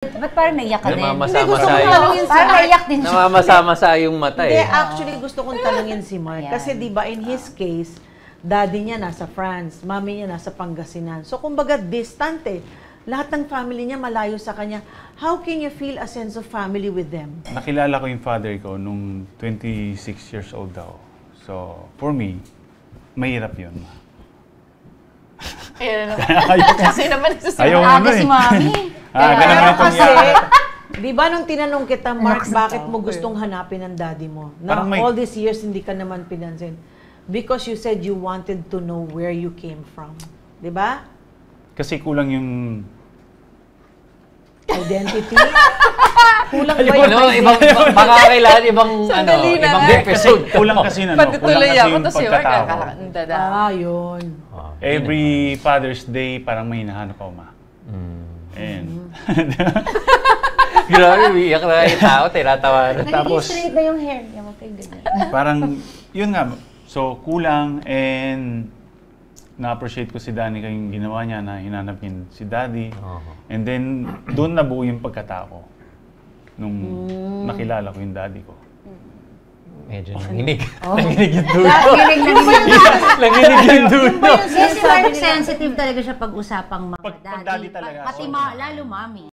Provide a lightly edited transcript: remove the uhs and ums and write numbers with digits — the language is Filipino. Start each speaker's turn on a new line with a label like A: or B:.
A: Ba't parang naiyak ka din?
B: Namamasama-sa
A: Parang naiyak din siya.
B: Namamasama-sa yung mata eh.
C: Hindi, actually gusto kong tanungin si Mark.
A: Yan.
C: Kasi di ba in his case, daddy niya nasa France, mommy niya nasa Pangasinan. So kumbaga distante. Lahat ng family niya malayo sa kanya. How can you feel a sense of family with them?
D: Nakilala ko yung father ko nung 26 years old ako. So, for me, mahirap yun.
E: Ayun naman. Kasi naman sa
D: Ayaw
A: Aga
D: ano
A: si
D: eh.
A: Mami.
D: Ganun
C: Pero
D: itong
C: kasi,
D: yata.
C: di ba nung tinanong kita, Mark,
A: Next.
C: bakit mo gustong hanapin ang daddy mo? Na
D: Parang may-
C: all these years hindi ka naman pinansin. Because you said you wanted to know where you came from. Di ba?
D: Kasi kulang yung...
C: Identity. Kulang ba yung
B: Ano, ibang, baka kailangan ibang,
E: Sandali na
B: ibang
E: nga.
B: episode.
D: Kulang kasi na, no? Kulang
E: Patutuloy
D: kasi
E: ako,
D: yung
E: tapos yung
D: pagkatao.
E: kakakandada.
C: Ah, yun.
D: Every Father's Day, parang may hinahanap ako, ma. And...
B: Grabe, iyak na yung tao, tinatawanan.
D: Tapos,
A: Straight na yung hair niya. Huwag kayong ganyan.
D: parang, yun nga, so kulang and na-appreciate ko si Danny kayong ginawa niya na hinanap niya si Daddy. And then, doon nabuo yung pagkatao nung nakilala ko yung Daddy ko.
B: Medyo nanginig. Nanginig yung dulo.
A: Nanginig.
B: Nanginig yung dulo.
A: Kasi si Mark sensitive talaga siya pag-usapang mga
D: Pag daddy talaga.
A: Pati lalo mami.